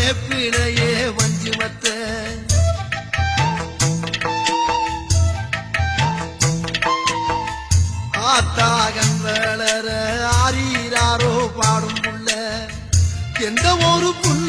வேப்பிலையே வஞ்சி மத்த ஆத்தாகன் வளர ஆரீராரோ பாடும் புள்ள எந்த ஒரு புள்ள